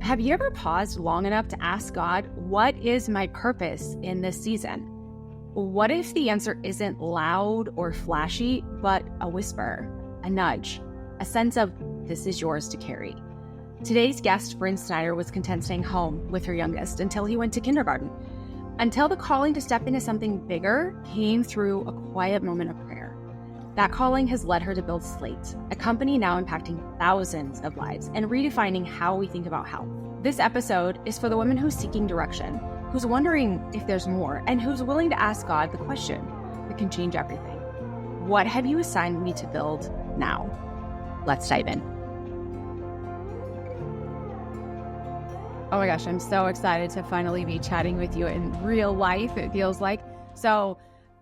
Have you ever paused long enough to ask God, what is my purpose in this season? What if the answer isn't loud or flashy, but a whisper, a nudge, a sense of this is yours to carry? Today's guest, Brynn Snyder, was content staying home with her youngest until he went to kindergarten, until the calling to step into something bigger came through a quiet moment of prayer. That calling has led her to build Slate, a company now impacting thousands of lives and redefining how we think about health. This episode is for the woman who's seeking direction, who's wondering if there's more, and who's willing to ask God the question that can change everything. What have you assigned me to build now? Let's dive in. Oh my gosh, I'm so excited to finally be chatting with you in real life, it feels like. So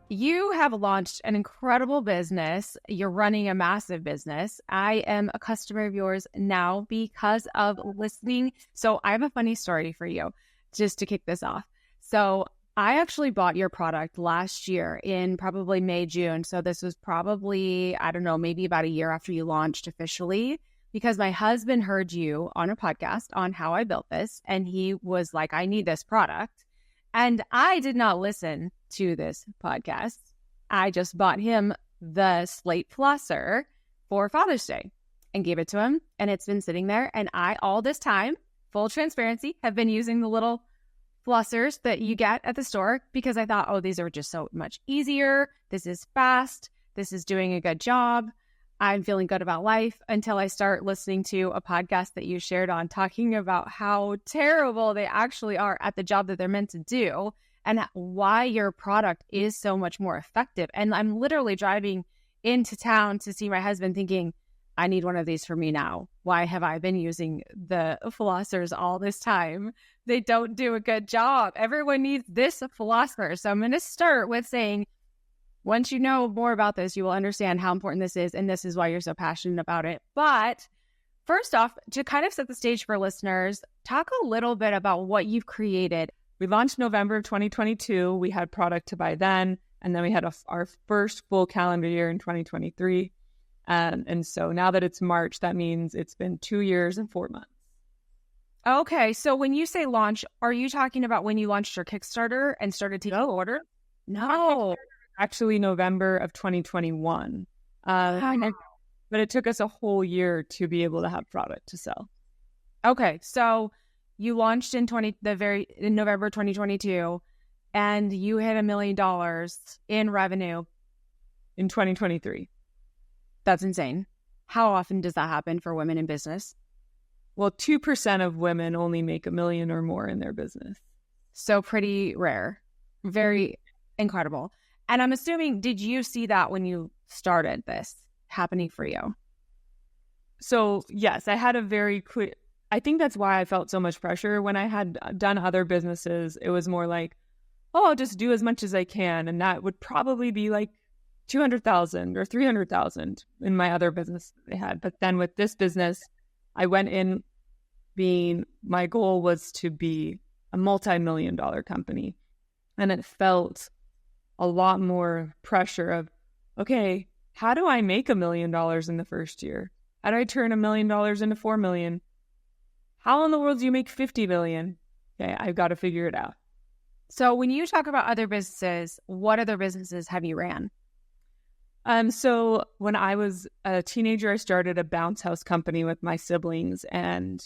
you have launched an incredible business. You're running a massive business. I am a customer of yours now because of listening. So I have a funny story for you just to kick this off. So I actually bought your product last year in probably May, June. So this was probably, I don't know, maybe about a year after you launched officially, because my husband heard you on a podcast on how I built this. And he was like, I need this product. And I did not listen to this podcast. I just bought him the Slate Flosser for Father's Day and gave it to him. And it's been sitting there. And I, all this time, full transparency, have been using the little flossers that you get at the store because I thought, oh, these are just so much easier. This is fast. This is doing a good job. I'm feeling good about life, until I start listening to a podcast that you shared on talking about how terrible they actually are at the job that they're meant to do and why your product is so much more effective. And I'm literally driving into town to see my husband thinking, I need one of these for me now. Why have I been using the flossers all this time? They don't do a good job. Everyone needs this flosser. So I'm going to start with saying, once you know more about this, you will understand how important this is, and this is why you're so passionate about it. But first off, to kind of set the stage for listeners, talk a little bit about what you've created. We launched November of 2022. We had product to buy then, and then we had our first full calendar year in 2023. And so now that it's March, that means it's been 2 years and 4 months. Okay, so when you say launch, are you talking about when you launched your Kickstarter and started taking orders? No. Actually, November of 2021. But it took us a whole year to be able to have product to sell. Okay, so you launched in November 2022, and you hit $1 million in revenue in 2023. That's insane. How often does that happen for women in business? Well, 2% of women only make $1 million or more in their business. So pretty rare. Very incredible. And I'm assuming, did you see that when you started this happening for you? So yes, I had a very clear, I think that's why I felt so much pressure. When I had done other businesses, it was more like, oh, I'll just do as much as I can. And that would probably be like 200,000 or 300,000 in my other business I had. But then with this business, I went in my goal was to be a multi-million-dollar company. And it felt a lot more pressure of, okay, how do I make $1 million in the first year? How do I turn $1 million into 4 million? How in the world do you make 50 million? Okay, I've got to figure it out. So when you talk about other businesses, what other businesses have you ran? So when I was a teenager, I started a bounce house company with my siblings, and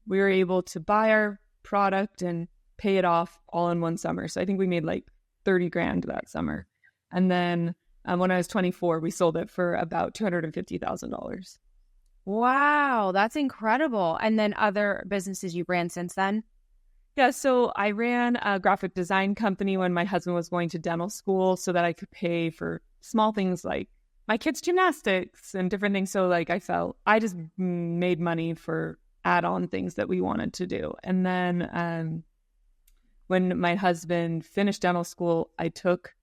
we were able to buy our product and pay it off all in one summer. So I think we made like 30 grand that summer. And then when I was 24, we sold it for about $250,000. Wow, that's incredible. And then other businesses you've ran since then? Yeah, so I ran a graphic design company when my husband was going to dental school so that I could pay for small things like my kids' gymnastics and different things. So like I just made money for add-on things that we wanted to do. And then when my husband finished dental school, I took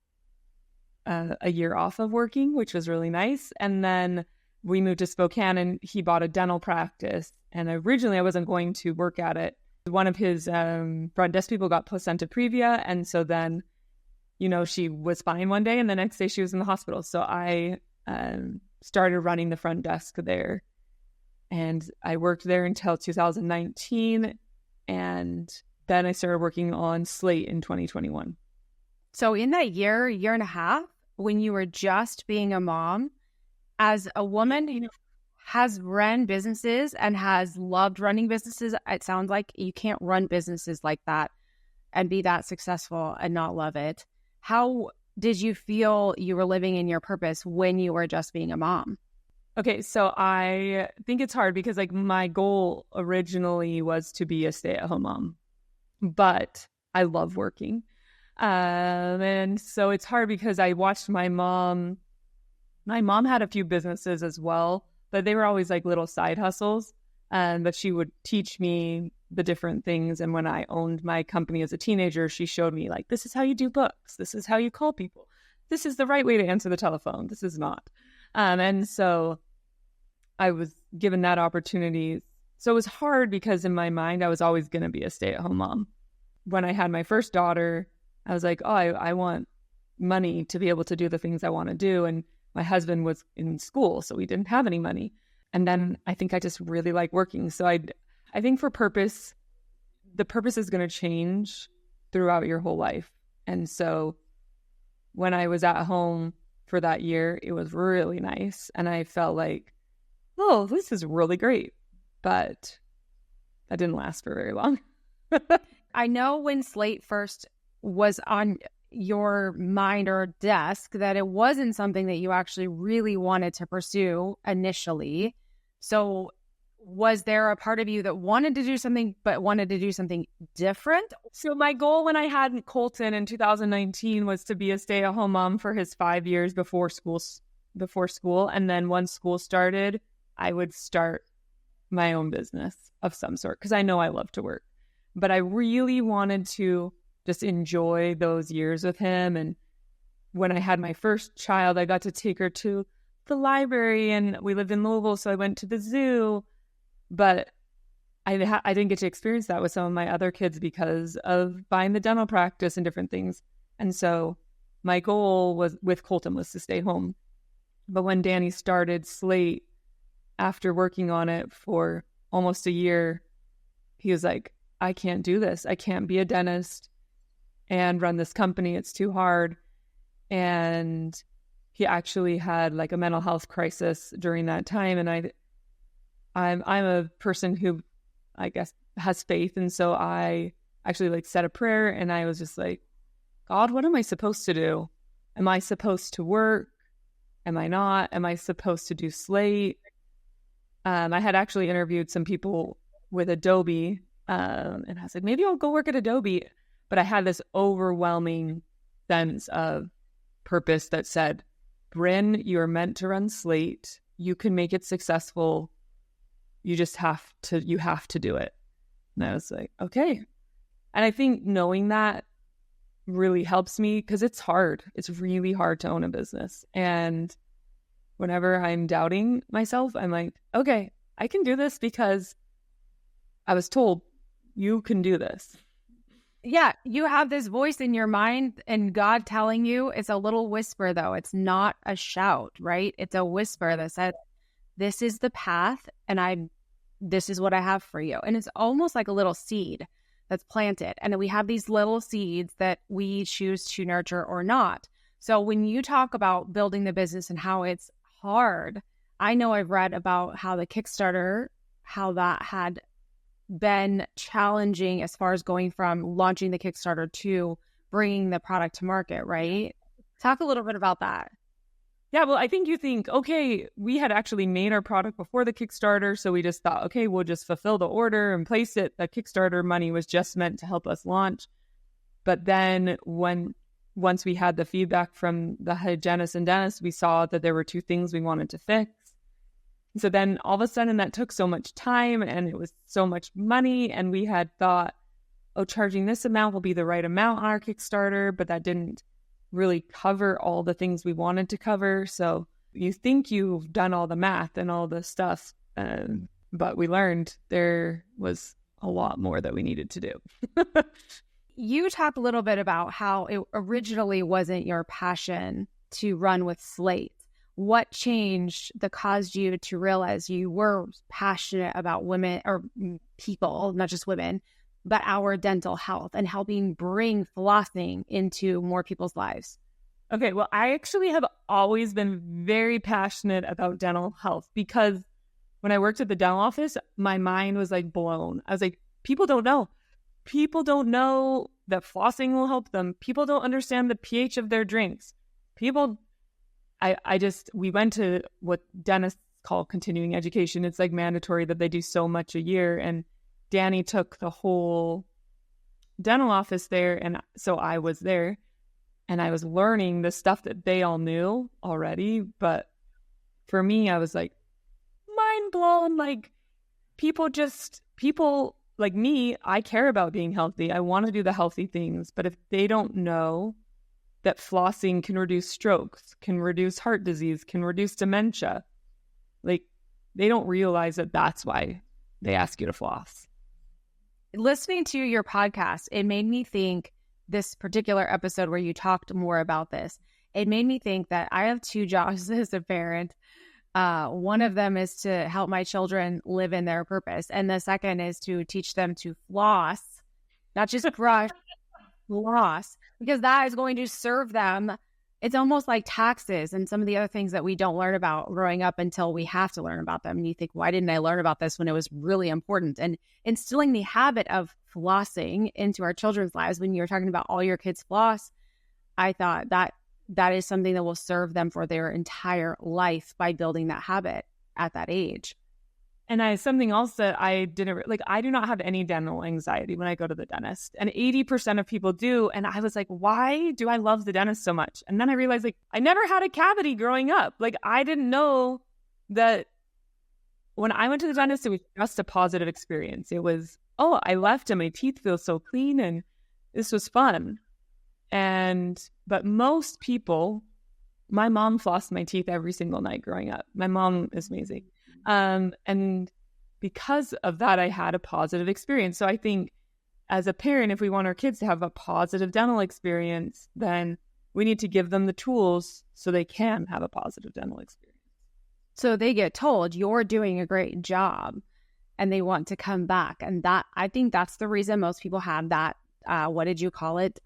a year off of working, which was really nice. And then we moved to Spokane, and he bought a dental practice. And originally I wasn't going to work at it. One of his front desk people got placenta previa. And so then, she was fine one day, and the next day she was in the hospital. So I started running the front desk there. And I worked there until 2019. And then I started working on Slate in 2021. So in that year and a half, when you were just being a mom, as a woman who has run businesses and has loved running businesses, it sounds like you can't run businesses like that and be that successful and not love it. How did you feel you were living in your purpose when you were just being a mom? Okay, so I think it's hard because like my goal originally was to be a stay-at-home mom, but I love working. And so it's hard because I watched my mom had a few businesses as well, but they were always like little side hustles. But she would teach me the different things. And when I owned my company as a teenager, she showed me like, this is how you do books. This is how you call people. This is the right way to answer the telephone. This is not. And so I was given that opportunity. So it was hard because in my mind, I was always going to be a stay-at-home mom. When I had my first daughter, I was like, oh, I want money to be able to do the things I want to do. And my husband was in school, so we didn't have any money. And then I think I just really like working. So I think for purpose, the purpose is going to change throughout your whole life. And so when I was at home for that year, it was really nice. And I felt like, oh, this is really great. But that didn't last for very long. I know when Slate first was on your mind or desk that it wasn't something that you actually really wanted to pursue initially. So was there a part of you that wanted to do something but wanted to do something different? So my goal when I had Colton in 2019 was to be a stay-at-home mom for his 5 years before school. And then once school started, I would start my own business of some sort because I know I love to work. But I really wanted to just enjoy those years with him. And when I had my first child, I got to take her to the library, and we lived in Louisville, so I went to the zoo. But I didn't get to experience that with some of my other kids because of buying the dental practice and different things. And so my goal was with Colton was to stay home. But when Danny started Slate, after working on it for almost a year, he was like, I can't do this. I can't be a dentist and run this company. It's too hard. And he actually had like a mental health crisis during that time. And I'm a person who I guess has faith. And so I actually like said a prayer, and I was just like, God, what am I supposed to do? Am I supposed to work? Am I not? Am I supposed to do Slate? I had actually interviewed some people with Adobe, and I was like, maybe I'll go work at Adobe. But I had this overwhelming sense of purpose that said, Brynn, you are meant to run Slate. You can make it successful. You have to do it. And I was like, okay. And I think knowing that really helps me because it's hard. It's really hard to own a business. And whenever I'm doubting myself, I'm like, okay, I can do this because I was told you can do this. Yeah, you have this voice in your mind and God telling you. It's a little whisper, though. It's not a shout, right? It's a whisper that says, this is the path and this is what I have for you. And it's almost like a little seed that's planted. And then we have these little seeds that we choose to nurture or not. So when you talk about building the business and how it's hard, I know I've read about how the Kickstarter, how that had been challenging as far as going from launching the Kickstarter to bringing the product to market, right? Talk a little bit about that. Yeah, well, I think you think, okay, we had actually made our product before the Kickstarter, so we just thought, okay, we'll just fulfill the order and place it. The Kickstarter money was just meant to help us launch. But then once we had the feedback from the hygienist and dentist, we saw that there were two things we wanted to fix. So then all of a sudden that took so much time and it was so much money, and we had thought, oh, charging this amount will be the right amount on our Kickstarter, but that didn't really cover all the things we wanted to cover. So you think you've done all the math and all the stuff, but we learned there was a lot more that we needed to do. You talked a little bit about how it originally wasn't your passion to run with Slate. what changed that caused you to realize you were passionate about women or people, not just women, but our dental health and helping bring flossing into more people's lives? Okay, well, I actually have always been very passionate about dental health because when I worked at the dental office, my mind was like blown. I was like, people don't know. People don't know that flossing will help them. People don't understand the pH of their drinks. We went to what dentists call continuing education. It's like mandatory that they do so much a year. And Danny took the whole dental office there. And so I was there and I was learning the stuff that they all knew already. But for me, I was like, mind blown. Like people like me, I care about being healthy. I want to do the healthy things. But if they don't know that flossing can reduce strokes, can reduce heart disease, can reduce dementia, like they don't realize that that's why they ask you to floss. Listening to your podcast, it made me think, this particular episode where you talked more about this, it made me think that I have two jobs as a parent. One of them is to help my children live in their purpose. And the second is to teach them to floss, not just brush, floss, because that is going to serve them. It's almost like taxes and some of the other things that we don't learn about growing up until we have to learn about them. And you think, why didn't I learn about this when it was really important? And instilling the habit of flossing into our children's lives, when you're talking about all your kids floss, I thought that is something that will serve them for their entire life by building that habit at that age. And something else that I didn't like, I do not have any dental anxiety when I go to the dentist, and 80% of people do. And I was like, why do I love the dentist so much? And then I realized, like, I never had a cavity growing up. Like, I didn't know that when I went to the dentist, it was just a positive experience. It was, oh, I left and my teeth feel so clean and this was fun. But most people, my mom flossed my teeth every single night growing up. My mom is amazing. And because of that, I had a positive experience. So I think as a parent, if we want our kids to have a positive dental experience, then we need to give them the tools so they can have a positive dental experience. So they get told you're doing a great job and they want to come back. And that, I think that's the reason most people have that, what did you call it?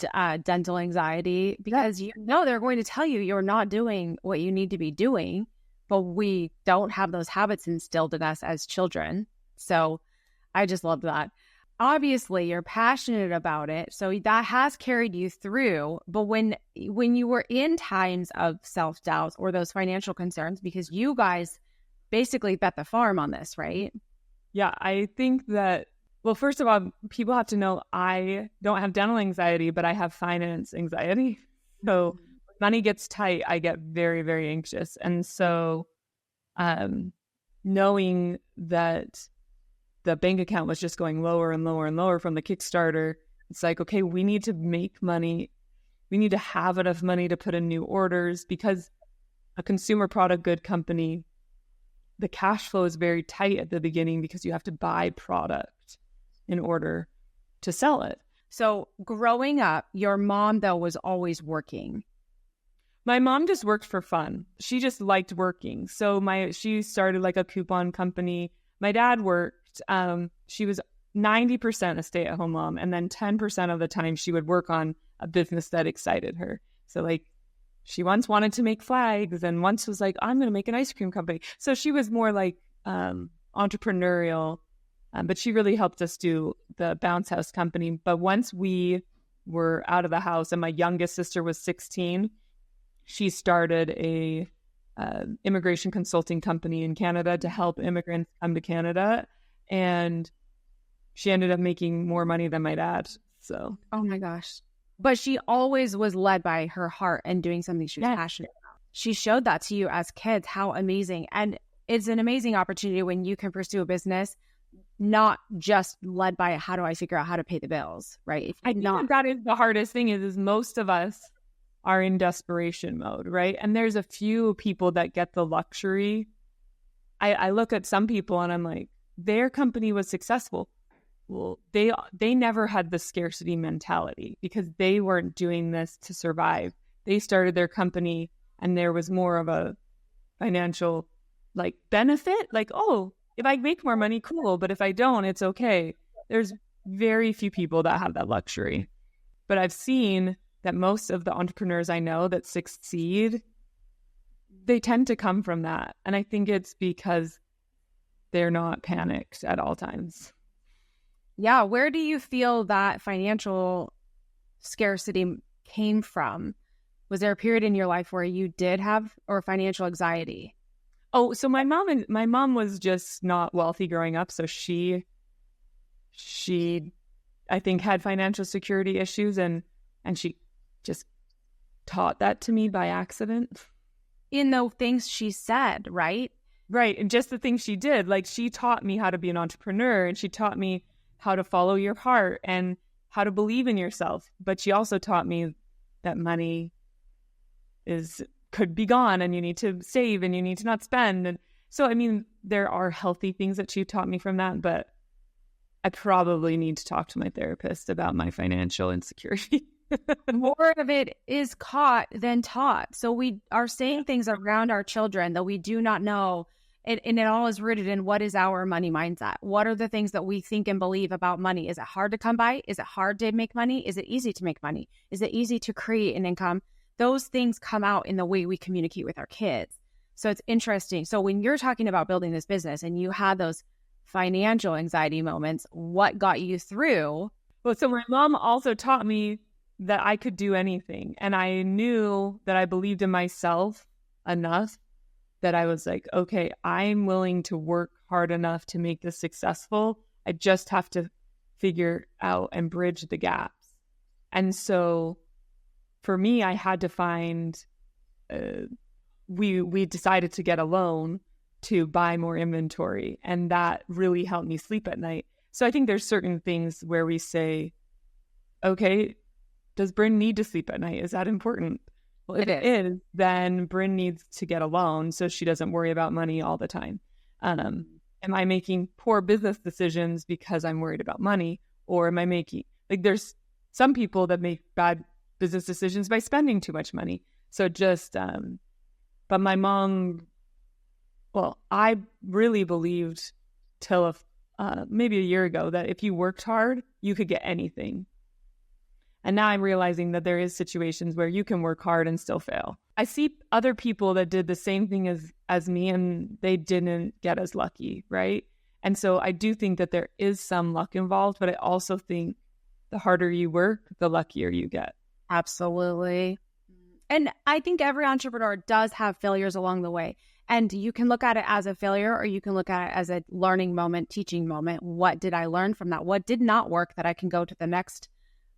Dental anxiety, because you know they're going to tell you you're not doing what you need to be doing, but we don't have those habits instilled in us as children. So I just love that. Obviously, you're passionate about it, so that has carried you through. But when you were in times of self-doubt or those financial concerns, because you guys basically bet the farm on this, right? Yeah, I think that, well, first of all, people have to know I don't have dental anxiety, but I have finance anxiety. So when money gets tight, I get very, very anxious. And so knowing that the bank account was just going lower and lower and lower from the Kickstarter, it's like, okay, we need to make money. We need to have enough money to put in new orders, because a consumer product good company, the cash flow is very tight at the beginning because you have to buy product in order to sell it. So growing up, your mom, though, was always working. My mom just worked for fun. She just liked working. So she started like a coupon company. My dad worked. She was 90% a stay-at-home mom, and then 10% of the time she would work on a business that excited her. So like she once wanted to make flags, and once was like, I'm going to make an ice cream company. So she was more like entrepreneurial. But she really helped us do the Bounce House company. But once we were out of the house and my youngest sister was 16, she started a immigration consulting company in Canada to help immigrants come to Canada. And she ended up making more money than my dad. So, oh my gosh. But she always was led by her heart and doing something she was passionate about. She showed that to you as kids, how amazing. And it's an amazing opportunity when you can pursue a business not just led by how do I figure out how to pay the bills, right? I think that is the hardest thing is most of us are in desperation mode, right? And there's a few people that get the luxury. I look at some people and I'm like, their company was successful. Well, they never had the scarcity mentality because they weren't doing this to survive. They started their company and there was more of a financial like benefit, like, oh, if I make more money, cool, but if I don't, it's okay. There's very few people that have that luxury. But I've seen that most of the entrepreneurs I know that succeed, they tend to come from that. And I think it's because they're not panicked at all times. Yeah. Where do you feel that financial scarcity came from? Was there a period in your life where you did have or financial anxiety? Oh, so my mom was just not wealthy growing up. So she I think had financial security issues, and she just taught that to me by accident. In the things she said, right? Right. And just the things she did, like she taught me how to be an entrepreneur, and she taught me how to follow your heart and how to believe in yourself. But she also taught me that money could be gone, and you need to save, and you need to not spend. And so, I mean, there are healthy things that she taught me from that, but I probably need to talk to my therapist about my financial insecurity. More of it is caught than taught. So we are saying things around our children that we do not know. And it all is rooted in what is our money mindset? What are the things that we think and believe about money? Is it hard to come by? Is it hard to make money? Is it easy to make money? Is it easy to create an income? Those things come out in the way we communicate with our kids. So it's interesting. So when you're talking about building this business and you had those financial anxiety moments, what got you through? Well, so my mom also taught me that I could do anything. And I knew that I believed in myself enough that I was like, okay, I'm willing to work hard enough to make this successful. I just have to figure out and bridge the gaps. And so for me, I had to find, we decided to get a loan to buy more inventory. And that really helped me sleep at night. So I think there's certain things where we say, okay, does Brynn need to sleep at night? Is that important? Well, if it is, then Brynn needs to get a loan so she doesn't worry about money all the time. Am I making poor business decisions because I'm worried about money? Or am I making, like, there's some people that make bad business decisions by spending too much money. So just, but my mom, well, I really believed till maybe a year ago that if you worked hard, you could get anything. And now I'm realizing that there is situations where you can work hard and still fail. I see other people that did the same thing as me, and they didn't get as lucky, right? And so I do think that there is some luck involved, but I also think the harder you work, the luckier you get. Absolutely. And I think every entrepreneur does have failures along the way. And you can look at it as a failure, or you can look at it as a learning moment, teaching moment. What did I learn from that? What did not work that I can go to the next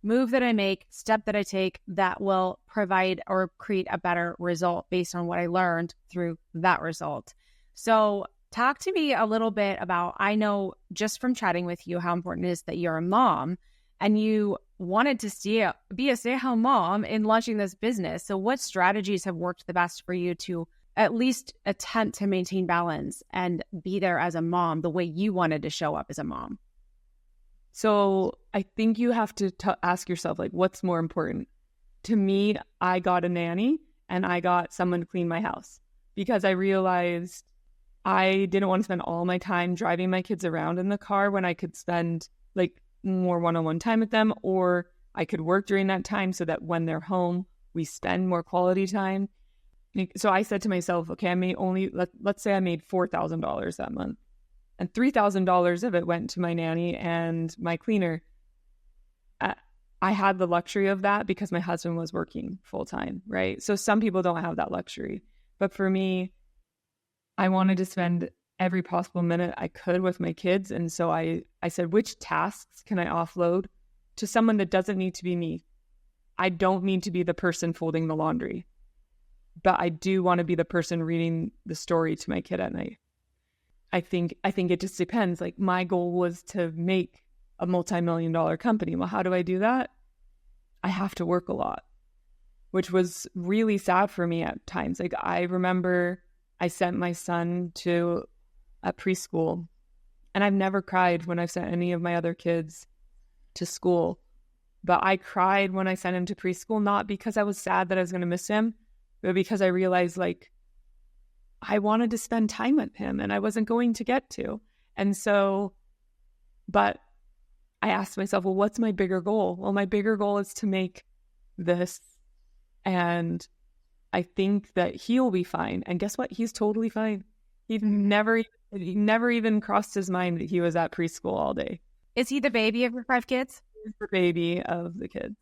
move that I make, step that I take that will provide or create a better result based on what I learned through that result. So talk to me a little bit about, I know just from chatting with you how important it is that you're a mom and you wanted to be a stay-at-home mom in launching this business. So what strategies have worked the best for you to at least attempt to maintain balance and be there as a mom the way you wanted to show up as a mom? So I think you have to ask yourself, like, what's more important? To me, I got a nanny and I got someone to clean my house because I realized I didn't want to spend all my time driving my kids around in the car when I could spend like more one-on-one time with them, or I could work during that time so that when they're home, we spend more quality time. So I said to myself, okay, let's say I made $4,000 that month. And $3,000 of it went to my nanny and my cleaner. I had the luxury of that because my husband was working full time, right? So some people don't have that luxury. But for me, I wanted to spend every possible minute I could with my kids. And so I said, which tasks can I offload to someone that doesn't need to be me? I don't need to be the person folding the laundry, but I do want to be the person reading the story to my kid at night. I think it just depends. Like, my goal was to make a multi-million-dollar company. Well, how do I do that? I have to work a lot, which was really sad for me at times. Like, I remember I sent my son to a preschool, and I've never cried when I've sent any of my other kids to school. But I cried when I sent him to preschool, not because I was sad that I was going to miss him, but because I realized like I wanted to spend time with him and I wasn't going to get to. And so, but I asked myself, well, what's my bigger goal? Well, my bigger goal is to make this. And I think that he'll be fine. And guess what? He's totally fine. He never even crossed his mind that he was at preschool all day. Is he the baby of your 5 kids? He's the baby of the kids.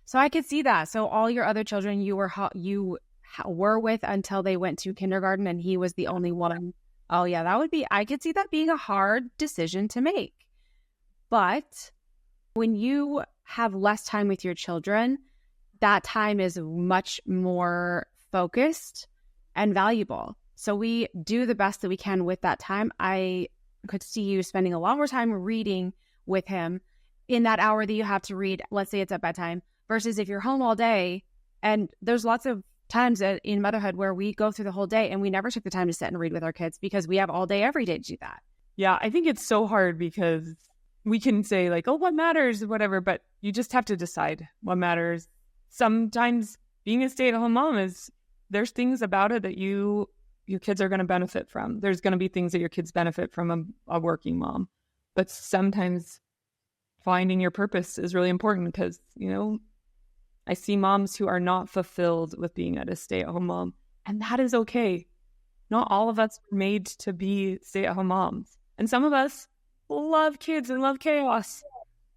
So I could see that. So all your other children you were with until they went to kindergarten, and he was the only one. Oh yeah, I could see that being a hard decision to make. But when you have less time with your children, that time is much more focused and valuable. So we do the best that we can with that time. I could see you spending a lot more time reading with him in that hour that you have to read. Let's say it's at bedtime, versus if you're home all day. And there's lots of times in motherhood where we go through the whole day and we never took the time to sit and read with our kids because we have all day every day to do that. Yeah, I think it's so hard because we can say like, oh, what matters, whatever, but you just have to decide what matters. Sometimes being a stay-at-home mom there's things about it that your kids are going to benefit from. There's going to be things that your kids benefit from a working mom. But sometimes finding your purpose is really important because, I see moms who are not fulfilled with being a stay-at-home mom, and that is okay. Not all of us were made to be stay-at-home moms. And some of us love kids and love chaos.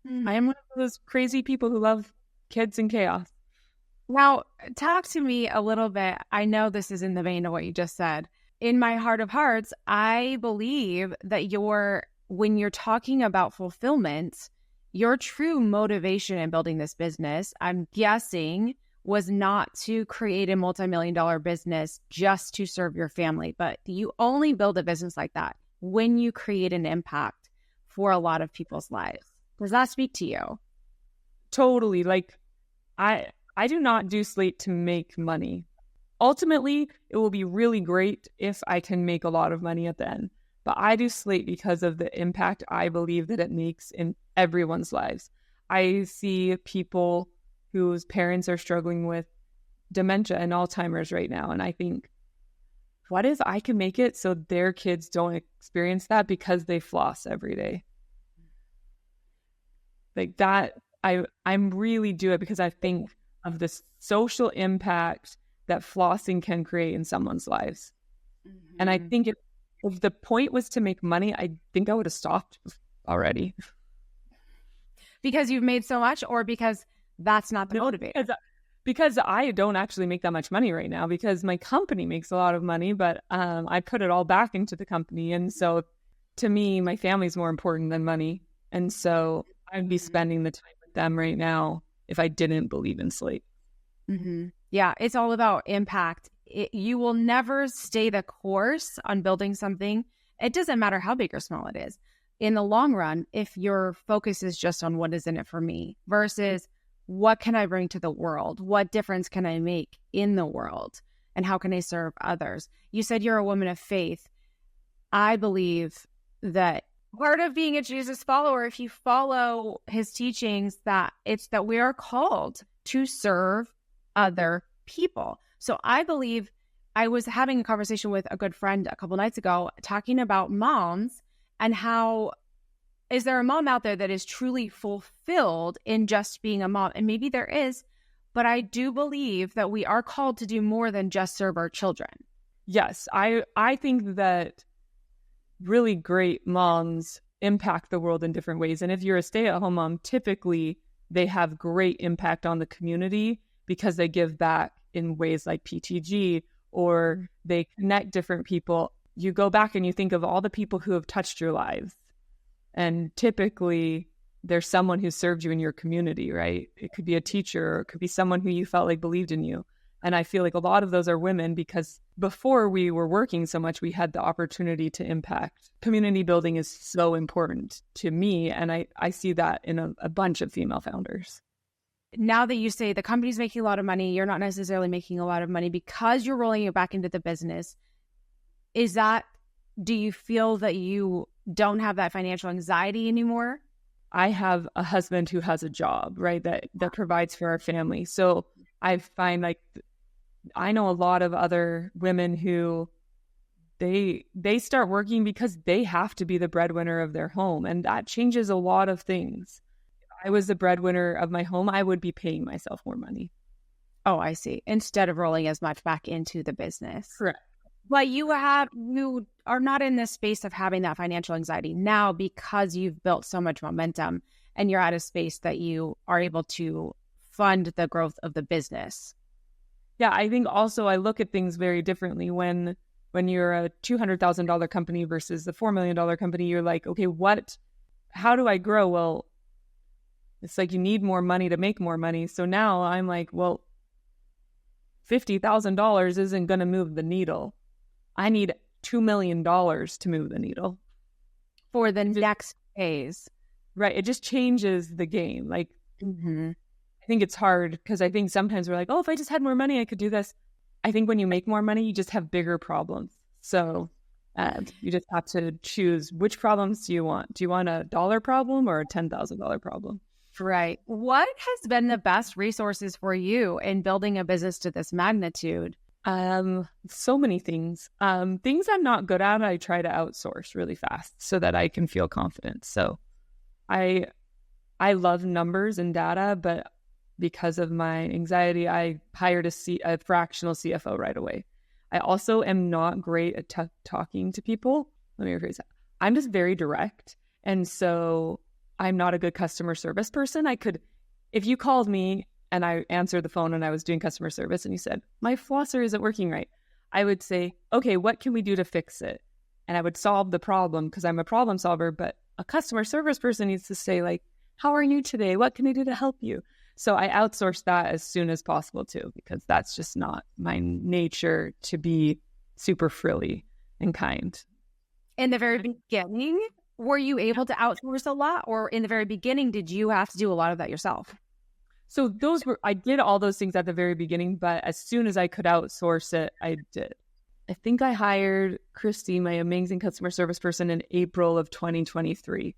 I am one of those crazy people who love kids and chaos. Now, talk to me a little bit. I know this is in the vein of what you just said. In my heart of hearts, I believe that when you're talking about fulfillment, your true motivation in building this business, I'm guessing, was not to create a multimillion-dollar business just to serve your family, but you only build a business like that when you create an impact for a lot of people's lives. Does that speak to you? Totally. Like, I do not do Slate to make money. Ultimately, it will be really great if I can make a lot of money at the end. But I do Slate because of the impact I believe that it makes in everyone's lives. I see people whose parents are struggling with dementia and Alzheimer's right now. And I think, what if I can make it so their kids don't experience that because they floss every day? Like that, I'm really do it because I think of the social impact that flossing can create in someone's lives. Mm-hmm. And I think if the point was to make money, I think I would have stopped already. Because you've made so much, or because that's not the motivator? Because I don't actually make that much money right now because my company makes a lot of money, but I put it all back into the company. And so to me, my family's more important than money. And so I'd be spending the time with them right now if I didn't believe in Slate. Mm-hmm. Yeah, it's all about impact. You will never stay the course on building something. It doesn't matter how big or small it is. In the long run, if your focus is just on what is in it for me versus what can I bring to the world? What difference can I make in the world? And how can I serve others? You said you're a woman of faith. I believe that part of being a Jesus follower, if you follow his teachings, that it's that we are called to serve other people. So I believe I was having a conversation with a good friend a couple nights ago talking about moms and how is there a mom out there that is truly fulfilled in just being a mom? And maybe there is, but I do believe that we are called to do more than just serve our children. Yes, I think that really great moms impact the world in different ways. And if you're a stay-at-home mom, typically they have great impact on the community because they give back in ways like PTG, or they connect different people. You go back and you think of all the people who have touched your lives. And typically there's someone who served you in your community, right? It could be a teacher, or it could be someone who you felt like believed in you. And I feel like a lot of those are women because before we were working so much, we had the opportunity to impact. Community building is so important to me. And I see that in a bunch of female founders. Now that you say the company's making a lot of money, you're not necessarily making a lot of money because you're rolling it back into the business. Do you feel that you don't have that financial anxiety anymore? I have a husband who has a job, right, that provides for our family. So I find like I know a lot of other women who they start working because they have to be the breadwinner of their home, and that changes a lot of things. If I was the breadwinner of my home, I would be paying myself more money. Oh, I see. Instead of rolling as much back into the business. Correct. But you are not in this space of having that financial anxiety now because you've built so much momentum and you're at a space that you are able to fund the growth of the business. Yeah, I think also I look at things very differently when you're a $200,000 company versus a $4 million company. You're like, okay, how do I grow? Well, it's like you need more money to make more money. So now I'm like, well, $50,000 isn't going to move the needle. I need $2 million to move the needle for the next phase. Right. It just changes the game. Like, I think it's hard because I think sometimes we're like, oh, if I just had more money, I could do this. I think when you make more money, you just have bigger problems. So you just have to choose which problems do you want? Do you want a $1 problem or a $10,000 problem? Right. What has been the best resources for you in building a business to this magnitude? So many things. Things I'm not good at, I try to outsource really fast so that I can feel confident. So I love numbers and data, but because of my anxiety, I hired a fractional CFO right away. I also am not great at talking to people. Let me rephrase that. I'm just very direct. And so I'm not a good customer service person. If you called me and I answered the phone and I was doing customer service and you said, my flosser isn't working right, I would say, okay, what can we do to fix it? And I would solve the problem because I'm a problem solver. But a customer service person needs to say, like, how are you today? What can I do to help you? So I outsource that as soon as possible too, because that's just not my nature to be super frilly and kind. In the very beginning, were you able to outsource a lot, or in the very beginning, did you have to do a lot of that yourself? So I did all those things at the very beginning, but as soon as I could outsource it, I did. I think I hired Christy, my amazing customer service person, in April of 2023.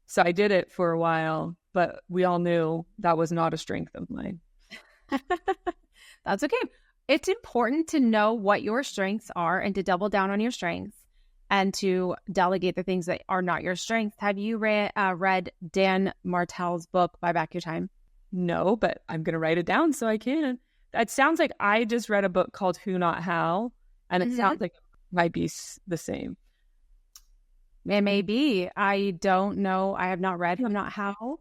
So I did it for a while, but we all knew that was not a strength of mine. That's okay. It's important to know what your strengths are and to double down on your strengths and to delegate the things that are not your strengths. Have you read Dan Martell's book, Buy Back Your Time? No, but I'm going to write it down so I can. It sounds like I just read a book called Who Not How, and it sounds like it might be the same. It may be. I don't know. I have not read Who Not How,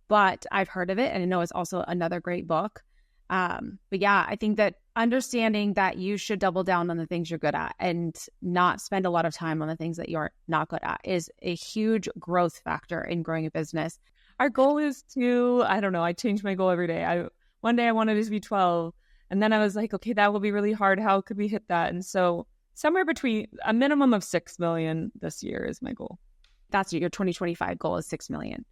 but I've heard of it, and I know it's also another great book. But yeah, I think that understanding that you should double down on the things you're good at and not spend a lot of time on the things that you're not good at is a huge growth factor in growing a business. Our goal is to, I don't know, I change my goal every day. One day I wanted it to be 12, and then I was like, okay, that will be really hard. How could we hit that? And so somewhere between a minimum of 6 million this year is my goal. That's your 2025 goal is 6 million.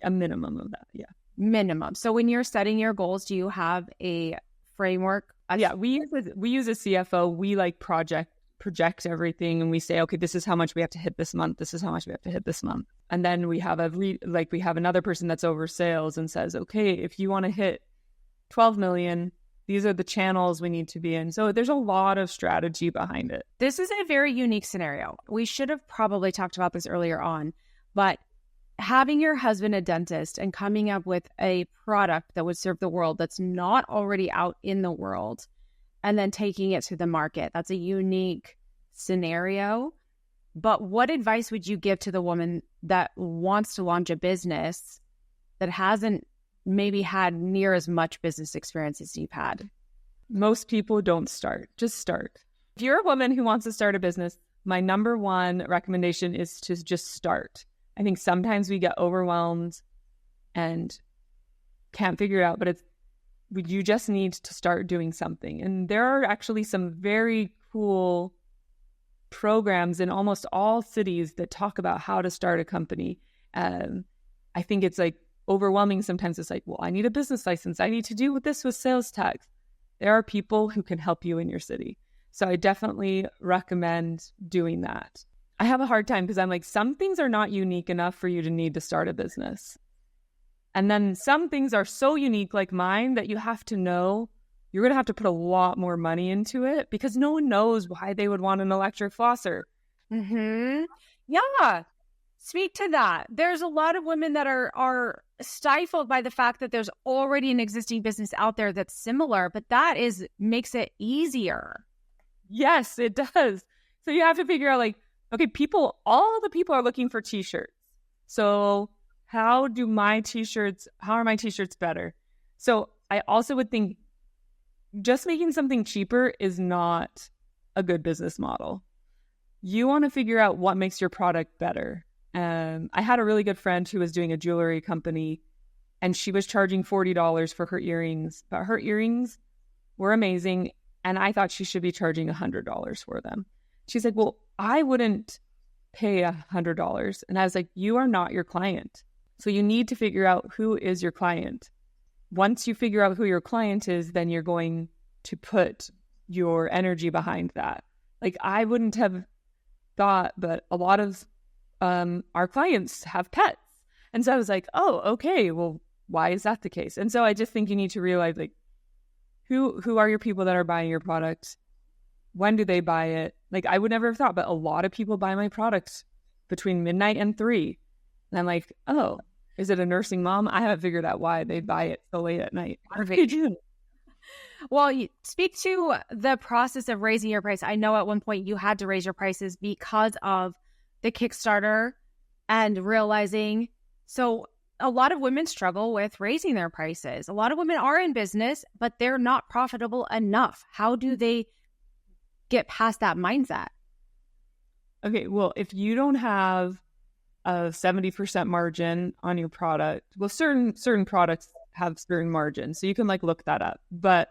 A minimum of that, yeah. Minimum. So when you're setting your goals, do you have a framework? Yeah, we use a CFO. We like project everything, and we say, okay, this is how much we have to hit this month. This is how much we have to hit this month. And then we have we have another person that's over sales and says, okay, if you want to hit 12 million, these are the channels we need to be in. So there's a lot of strategy behind it. This is a very unique scenario. We should have probably talked about this earlier on, but having your husband a dentist and coming up with a product that would serve the world that's not already out in the world and then taking it to the market, that's a unique scenario. But what advice would you give to the woman that wants to launch a business that hasn't maybe had near as much business experience as you've had? Most people don't start. Just start. If you're a woman who wants to start a business, my number one recommendation is to just start. I think sometimes we get overwhelmed and can't figure it out, but you just need to start doing something. And there are actually some very cool programs in almost all cities that talk about how to start a company. I think it's like overwhelming sometimes. It's like, well, I need a business license. I need to do this with sales tax. There are people who can help you in your city. So I definitely recommend doing that. I have a hard time because I'm like, some things are not unique enough for you to need to start a business. And then some things are so unique like mine that you have to know you're going to have to put a lot more money into it because no one knows why they would want an electric flosser. Yeah. Speak to that. There's a lot of women that are stifled by the fact that there's already an existing business out there that's similar, but that makes it easier. Yes, it does. So you have to figure out like, okay, all the people are looking for t-shirts. So how are my t-shirts better? So I also would think just making something cheaper is not a good business model. You want to figure out what makes your product better. I had a really good friend who was doing a jewelry company and she was charging $40 for her earrings, but her earrings were amazing. And I thought she should be charging $100 for them. She's like, well, I wouldn't pay $100. And I was like, you are not your client. So you need to figure out who is your client. Once you figure out who your client is, then you're going to put your energy behind that. Like I wouldn't have thought, but a lot of our clients have pets. And so I was like, oh, okay, well, why is that the case? And so I just think you need to realize like, who are your people that are buying your product? When do they buy it? Like I would never have thought, but a lot of people buy my products between midnight and 3. And I'm like, oh, is it a nursing mom? I haven't figured out why they buy it so late at night. Well, speak to the process of raising your price. I know at one point you had to raise your prices because of the Kickstarter and realizing. So a lot of women struggle with raising their prices. A lot of women are in business, but they're not profitable enough. How do they get past that mindset? Okay, well, if you don't have a 70% margin on your product, well, certain products have certain margins, so you can like look that up. But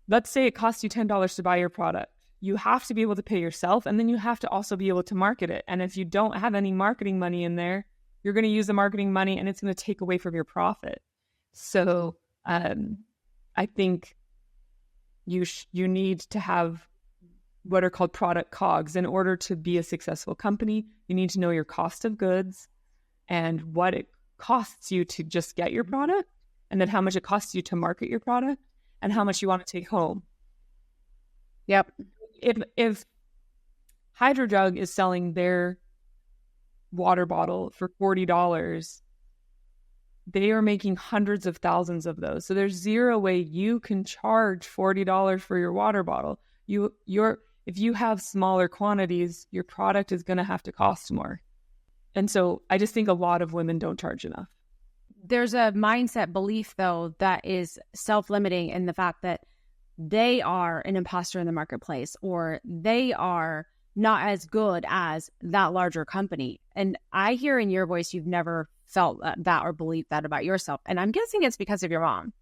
let's say it costs you $10 to buy your product. You have to be able to pay yourself, and then you have to also be able to market it. And if you don't have any marketing money in there, you're going to use the marketing money and it's going to take away from your profit. So I think you need to have what are called product COGS. In order to be a successful company, you need to know your cost of goods and what it costs you to just get your product, and then how much it costs you to market your product and how much you want to take home. Yep. If Hydrodrug is selling their water bottle for $40, they are making hundreds of thousands of those. So there's zero way you can charge $40 for your water bottle. If you have smaller quantities, your product is going to have to cost more. And so I just think a lot of women don't charge enough. There's a mindset belief, though, that is self-limiting in the fact that they are an imposter in the marketplace, or they are not as good as that larger company. And I hear in your voice you've never felt that or believed that about yourself. And I'm guessing it's because of your mom.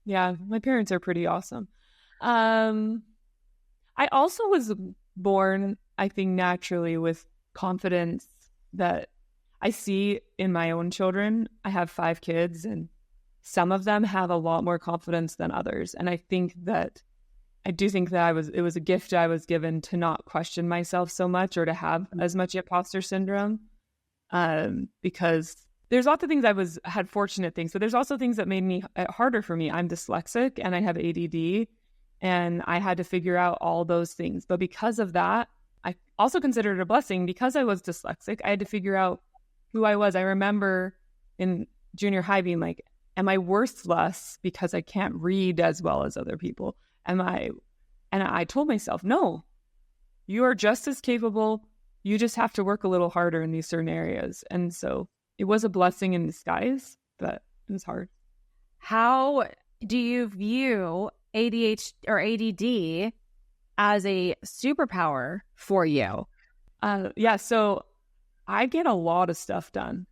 Yeah, my parents are pretty awesome. I also was born, I think, naturally with confidence that I see in my own children. I have 5 kids, and some of them have a lot more confidence than others. And I do think that it was a gift I was given to not question myself so much or to have as much imposter syndrome. Because there's lots of things had fortunate things, but there's also things that made it harder for me. I'm dyslexic and I have ADD, and I had to figure out all those things. But because of that, I also considered it a blessing. Because I was dyslexic, I had to figure out who I was. I remember in junior high being like, am I worth less because I can't read as well as other people? And I told myself, no, you are just as capable. You just have to work a little harder in these certain areas. And so it was a blessing in disguise, but it was hard. How do you view ADHD or ADD as a superpower for you? So I get a lot of stuff done.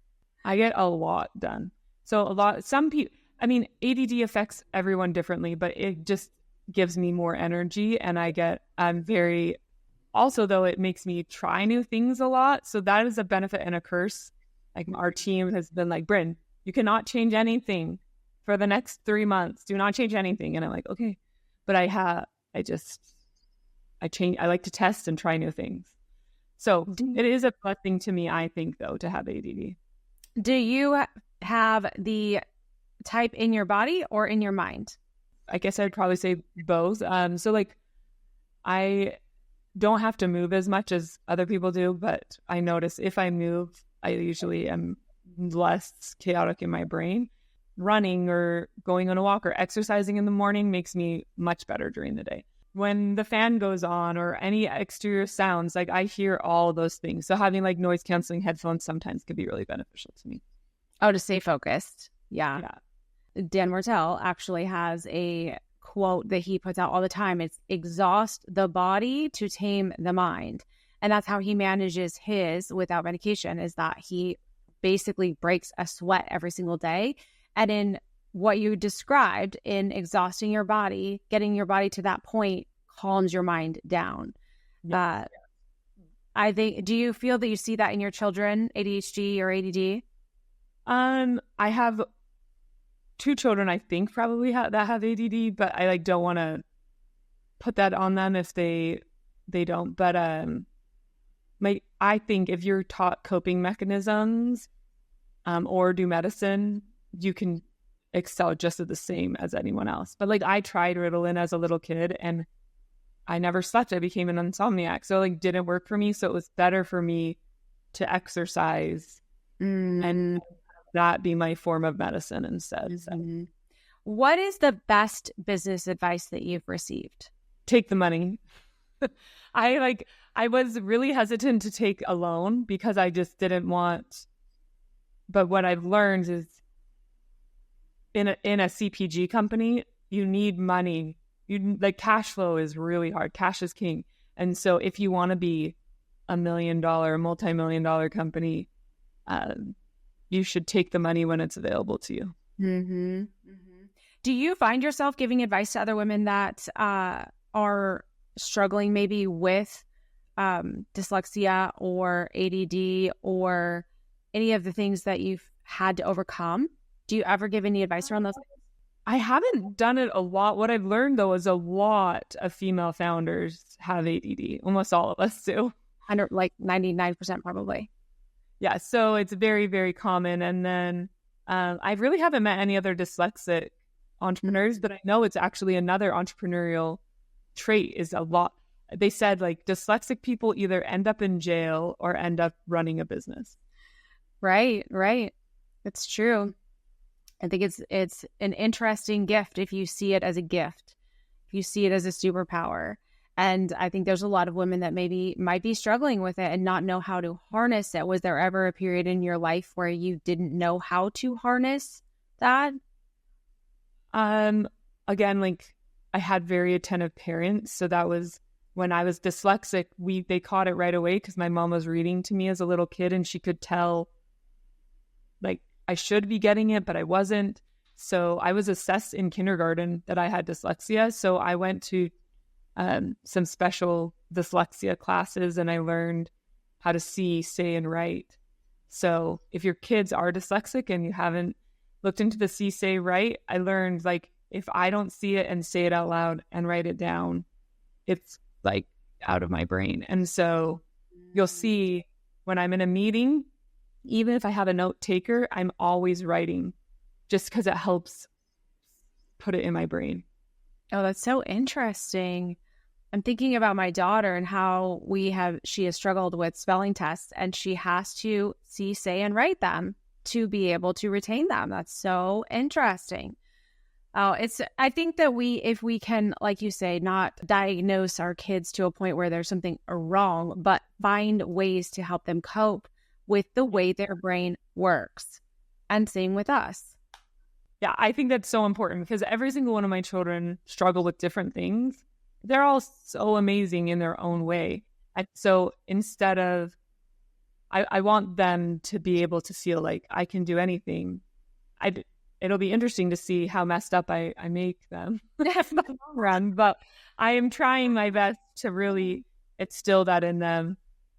I get a lot done. So some people, ADD affects everyone differently, but it just gives me more energy, and also, though, it makes me try new things a lot. So that is a benefit and a curse. Like our team has been like, Brynn, you cannot change anything for the next 3 months. Do not change anything. And I'm like, okay. But I like to test and try new things. So it is a blessing to me, I think, though, to have ADD. Do you have the type in your body or in your mind? I guess I'd probably say both. So like I don't have to move as much as other people do, but I notice if I move, I usually am less chaotic in my brain. Running or going on a walk or exercising in the morning makes me much better during the day. When the fan goes on or any exterior sounds, like I hear all those things. So having like noise canceling headphones sometimes can be really beneficial to me. Oh, to stay focused. Yeah. Dan Martell actually has a quote that he puts out all the time. It's exhaust the body to tame the mind. And that's how he manages his without medication, is that he basically breaks a sweat every single day. And in what you described, in exhausting your body, getting your body to that point calms your mind down. I think, do you feel that you see that in your children, ADHD or ADD? I have 2 children, I think, probably that have ADD, but I like don't want to put that on them if they don't. But I think if you're taught coping mechanisms or do medicine, you can excel just as the same as anyone else. But like I tried Ritalin as a little kid and I never slept. I became an insomniac. So like didn't work for me. So it was better for me to exercise and that be my form of medicine instead. Mm-hmm. What is the best business advice that you've received? Take the money. I was really hesitant to take a loan because I just didn't want, but what I've learned is in a CPG company, you need money. Like cash flow is really hard. Cash is king. And so if you want to be a $1 million, multi-million-dollar company, you should take the money when it's available to you. Mm-hmm. Mm-hmm. Do you find yourself giving advice to other women that are struggling maybe with dyslexia or ADD or any of the things that you've had to overcome? Do you ever give any advice around those? I haven't done it a lot. What I've learned, though, is a lot of female founders have ADD. Almost all of us do. Like 99% probably. Yeah, so it's very, very common. And then I really haven't met any other dyslexic entrepreneurs, but I know it's actually another entrepreneurial trait is a lot. They said like dyslexic people either end up in jail or end up running a business. Right. It's true. I think it's an interesting gift if you see it as a gift, if you see it as a superpower. And I think there's a lot of women that maybe might be struggling with it and not know how to harness it. Was there ever a period in your life where you didn't know how to harness that? Again, like I had very attentive parents. So that was when I was dyslexic, they caught it right away because my mom was reading to me as a little kid and she could tell like I should be getting it, but I wasn't. So I was assessed in kindergarten that I had dyslexia. So I went to some special dyslexia classes and I learned how to see, say, and write. So if your kids are dyslexic and you haven't looked into the see, say, write, I learned like if I don't see it and say it out loud and write it down, it's like out of my brain. And so you'll see when I'm in a meeting, even if I have a note taker, I'm always writing just because it helps put it in my brain. Oh, that's so interesting. I'm thinking about my daughter and how she has struggled with spelling tests and she has to see, say, and write them to be able to retain them. That's so interesting. I think that if we can, like you say, not diagnose our kids to a point where there's something wrong, but find ways to help them cope with the way their brain works. And same with us. Yeah, I think that's so important because every single one of my children struggle with different things. They're all so amazing in their own way. And so instead of, I want them to be able to feel like I can do anything. It'll be interesting to see how messed up I make them in the long run. But I am trying my best to really instill that in them.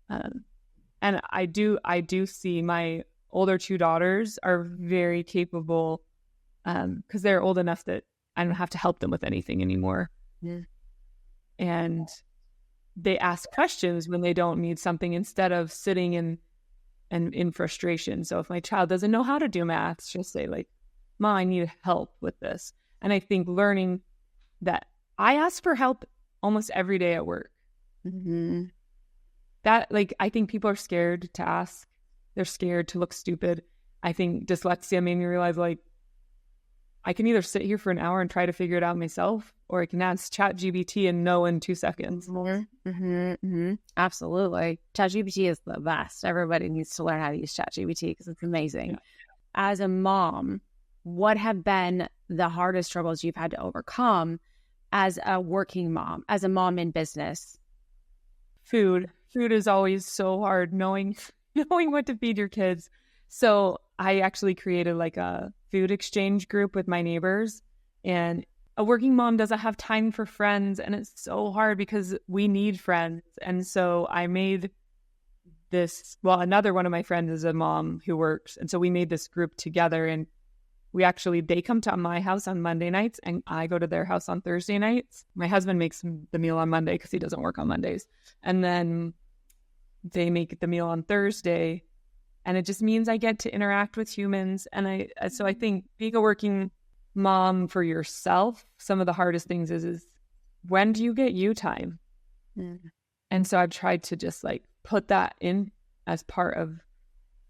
And I do see my older 2 daughters are very capable because they're old enough that I don't have to help them with anything anymore. Yeah. And they ask questions when they don't need something instead of sitting in frustration. So if my child doesn't know how to do math, she'll say like, Mom, I need help with this. And I think learning that I ask for help almost every day at work. Mm-hmm. That, like, I think people are scared to ask. They're scared to look stupid. I think dyslexia made me realize, like, I can either sit here for an hour and try to figure it out myself, or I can ask ChatGPT and know in 2 seconds. Mm-hmm. Mm-hmm. Absolutely. ChatGPT is the best. Everybody needs to learn how to use ChatGPT because it's amazing. Yeah. As a mom, what have been the hardest struggles you've had to overcome as a working mom, as a mom in business? Food is always so hard, knowing what to feed your kids. So I actually created like a food exchange group with my neighbors, and a working mom doesn't have time for friends, and it's so hard because we need friends. And so I made this, well, another one of my friends is a mom who works, and so we made this group together, and they come to my house on Monday nights and I go to their house on Thursday nights. My husband makes the meal on Monday because he doesn't work on Mondays. And then they make the meal on Thursday. And it just means I get to interact with humans. And so I think being a working mom for yourself, some of the hardest things is when do you get you time? Mm. And so I've tried to just like put that in as part of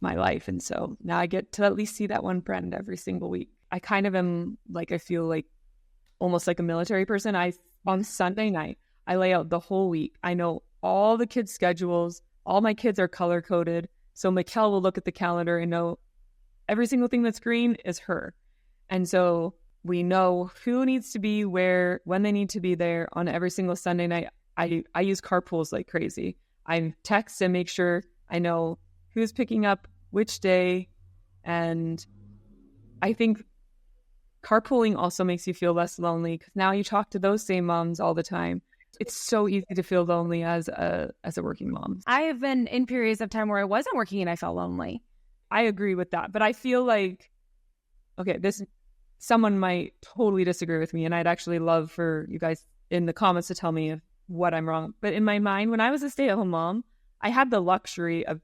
my life. And so now I get to at least see that one friend every single week. I kind of am like, I feel like almost like a military person. On Sunday night, I lay out the whole week. I know all the kids' schedules. All my kids are color coded. So Mikkel will look at the calendar and know every single thing that's green is her. And so we know who needs to be where, when they need to be there on every single Sunday night. I use carpools like crazy. I text and make sure I know who's picking up which day. And I think carpooling also makes you feel less lonely because now you talk to those same moms all the time. It's so easy to feel lonely as a working mom. I have been in periods of time where I wasn't working and I felt lonely. I agree with that. But I feel like, okay, someone might totally disagree with me, and I'd actually love for you guys in the comments to tell me what I'm wrong. But in my mind, when I was a stay-at-home mom, I had the luxury of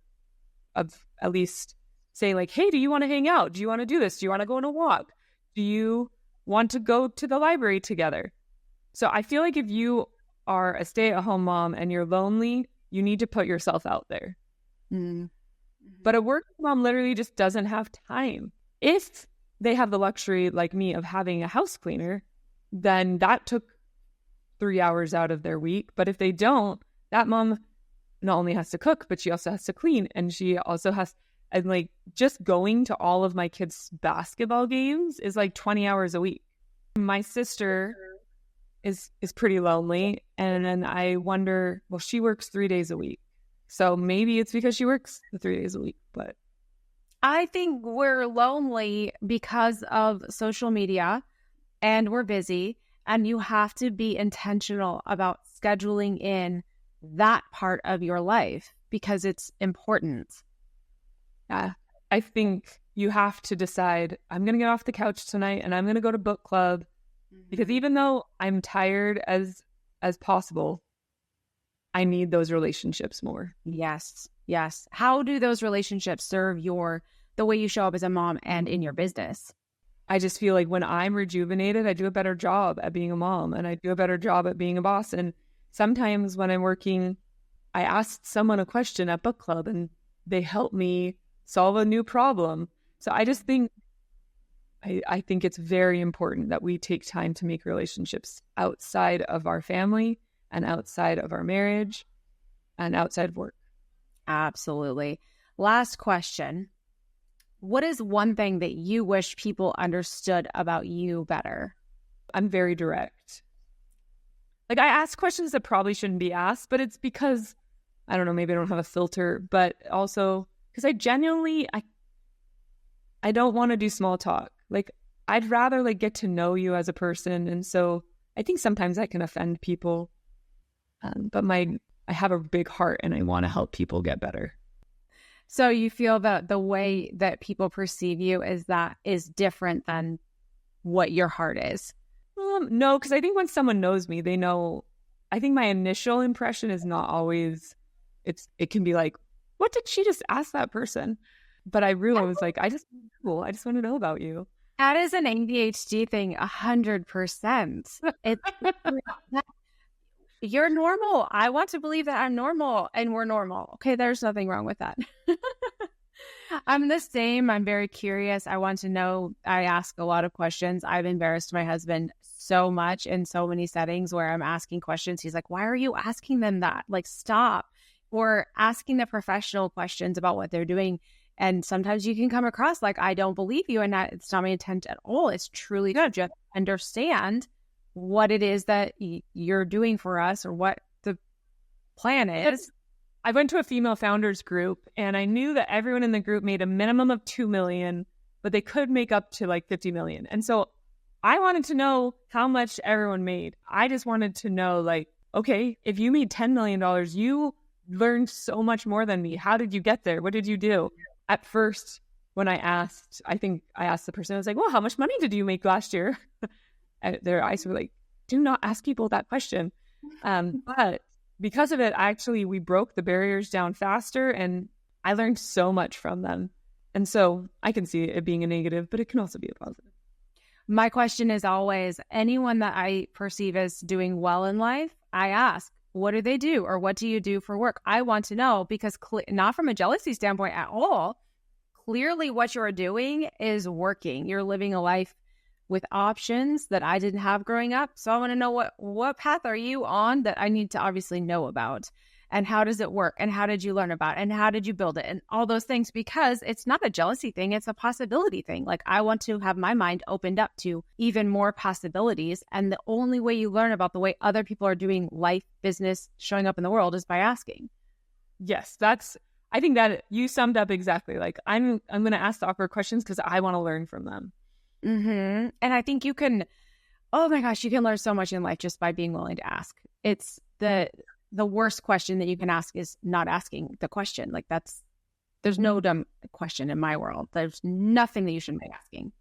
at least saying like, hey, do you want to hang out? Do you want to do this? Do you want to go on a walk? Do you want to go to the library together? So I feel like if you are a stay-at-home mom and you're lonely, you need to put yourself out there. Mm. But a working mom literally just doesn't have time. If they have the luxury, like me, of having a house cleaner, then that took 3 hours out of their week. But if they don't, that mom not only has to cook, but she also has to clean. And she also has, and like just going to all of my kids' basketball games is like 20 hours a week. My sister is pretty lonely. And then I wonder, well, she works 3 days a week. So maybe it's because she works the 3 days a week. But I think we're lonely because of social media and we're busy, and you have to be intentional about scheduling in that part of your life because it's important. Yeah, I think you have to decide, I'm going to get off the couch tonight and I'm going to go to book club, because even though I'm tired as possible, I need those relationships more. Yes. Yes. How do those relationships serve the way you show up as a mom and in your business? I just feel like when I'm rejuvenated, I do a better job at being a mom, and I do a better job at being a boss. And sometimes when I'm working, I asked someone a question at book club and they help me solve a new problem. So I just think, I think it's very important that we take time to make relationships outside of our family and outside of our marriage and outside of work. Absolutely. Last question. What is one thing that you wish people understood about you better? I'm very direct. Like, I ask questions that probably shouldn't be asked, but it's because, I don't know, maybe I don't have a filter, but also because I genuinely, I don't want to do small talk. Like, I'd rather like get to know you as a person. And so I think sometimes I can offend people, but I have a big heart and I want to help people get better. So you feel that the way that people perceive you is different than what your heart is? No, because I think when someone knows me, they know. I think my initial impression is not always. It can be like, what did she just ask that person? But I really was like, I just want to know about you. That is an ADHD thing, 100%. You're normal. I want to believe that I'm normal and we're normal. Okay, there's nothing wrong with that. I'm the same. I'm very curious. I want to know. I ask a lot of questions. I've embarrassed my husband so much in so many settings where I'm asking questions. He's like, why are you asking them that? Like, stop. Or asking the professional questions about what they're doing. And sometimes you can come across like, I don't believe you. And that it's not my intent at all. It's truly to just understand what it is that you're doing for us or what the plan is. I went to a female founders group and I knew that everyone in the group made a minimum of 2 million, but they could make up to like 50 million. And so I wanted to know how much everyone made. I just wanted to know, like, okay, if you made $10 million, you learned so much more than me. How did you get there? What did you do? At first, when I asked, I think I asked the person, I was like, well, how much money did you make last year? And their eyes were like, do not ask people that question. But because of it, we broke the barriers down faster and I learned so much from them. And so I can see it being a negative, but it can also be a positive. My question is always, anyone that I perceive as doing well in life, I ask, what do they do? Or what do you do for work? I want to know because not from a jealousy standpoint at all. Clearly what you're doing is working. You're living a life with options that I didn't have growing up. So I want to know what path are you on that I need to obviously know about, and how does it work, and how did you learn about it, and how did you build it, and all those things, because it's not a jealousy thing. It's a possibility thing. Like, I want to have my mind opened up to even more possibilities. And the only way you learn about the way other people are doing life, business, showing up in the world is by asking. Yes, I think that you summed up exactly. Like, I'm going to ask the awkward questions because I want to learn from them. Mm-hmm. And I think you can, oh my gosh, you can learn so much in life just by being willing to ask. It's the worst question that you can ask is not asking the question. Like, there's no dumb question in my world. There's nothing that you shouldn't be asking.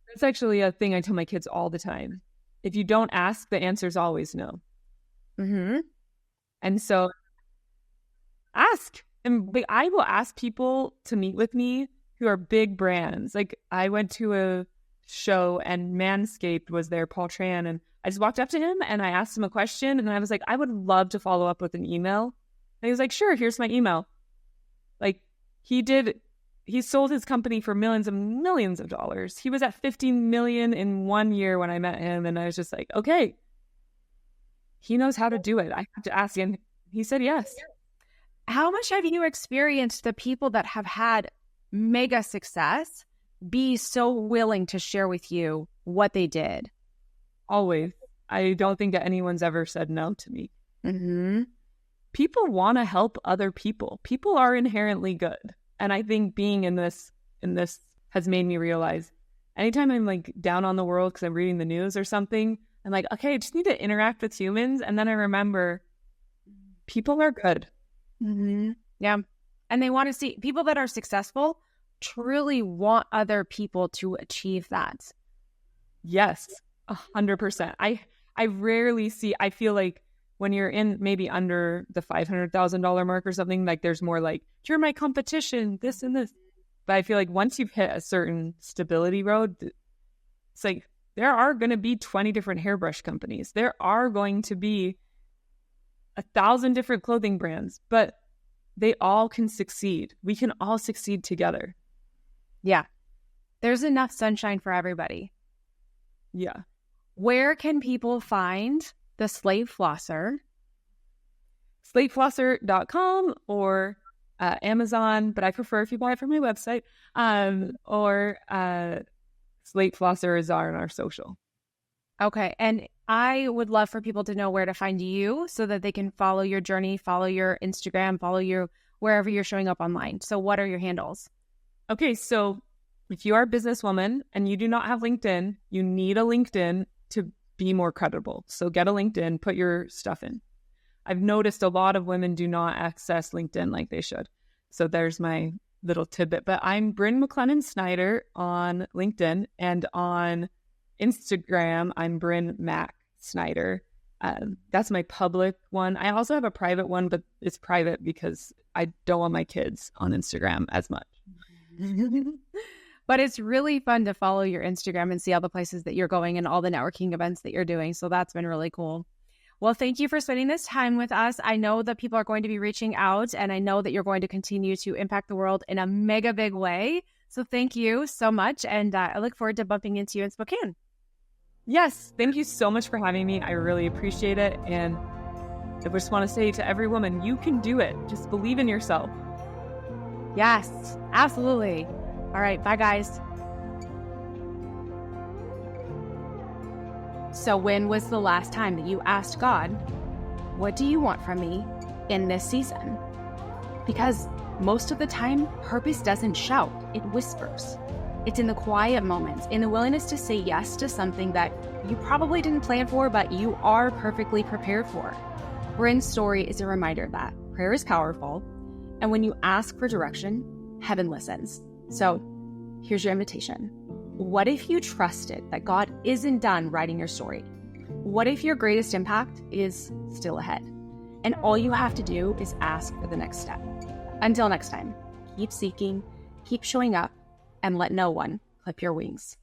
That's actually a thing I tell my kids all the time. If you don't ask, the answer is always no. Mm-hmm. And so ask. And I will ask people to meet with me who are big brands. Like, I went to a show and Manscaped was there, Paul Tran, and I just walked up to him and I asked him a question and I was like, I would love to follow up with an email. And he was like, sure, here's my email. Like, he sold his company for millions and millions of dollars. He was at 15 million in 1 year when I met him. And I was just like, okay, he knows how to do it. I have to ask. And he said yes. How much have you experienced the people that have had mega success be so willing to share with you what they did? Always. I don't think that anyone's ever said no to me. Mm-hmm. People want to help other people. People are inherently good. And I think being in this has made me realize anytime I'm like down on the world because I'm reading the news or something, I'm like, okay, I just need to interact with humans. And then I remember people are good. Mm-hmm. Yeah. And they want to see people that are successful truly want other people to achieve that. Yes, 100%. I rarely see, I feel like when you're in maybe under the $500,000 mark or something, like there's more like, you're my competition, this and this. But I feel like once you've hit a certain stability road, it's like there are going to be 20 different hairbrush companies. There are going to be 1,000 different clothing brands, but they all can succeed. We can all succeed together. Yeah. There's enough sunshine for everybody. Yeah. Where can people find the Slate Flosser? SlateFlosser.com or Amazon, but I prefer if you buy it from my website, or Slate Flosser is on our social. Okay. And I would love for people to know where to find you so that they can follow your journey, follow your Instagram, follow you wherever you're showing up online. So what are your handles? Okay. So if you are a businesswoman and you do not have LinkedIn, you need a LinkedIn to be more credible. So get a LinkedIn, put your stuff in. I've noticed a lot of women do not access LinkedIn like they should. So there's my little tidbit. But I'm Brynn Snyder on LinkedIn, and on Instagram, I'm Brynn Mac Snyder. That's my public one. I also have a private one, but it's private because I don't want my kids on Instagram as much. But it's really fun to follow your Instagram and see all the places that you're going and all the networking events that you're doing. So that's been really cool. Well, thank you for spending this time with us. I know that people are going to be reaching out, and I know that you're going to continue to impact the world in a mega big way. So thank you so much. And I look forward to bumping into you in Spokane. Yes, thank you so much for having me. I really appreciate it. And I just want to say to every woman, you can do it. Just believe in yourself. Yes, absolutely. All right. Bye, guys. So when was the last time that you asked God, what do you want from me in this season? Because most of the time, purpose doesn't shout, it whispers. It's in the quiet moments, in the willingness to say yes to something that you probably didn't plan for, but you are perfectly prepared for. Brynn's story is a reminder of that. Prayer is powerful, and when you ask for direction, heaven listens. So here's your invitation. What if you trusted that God isn't done writing your story? What if your greatest impact is still ahead? And all you have to do is ask for the next step. Until next time, keep seeking, keep showing up, and let no one clip your wings.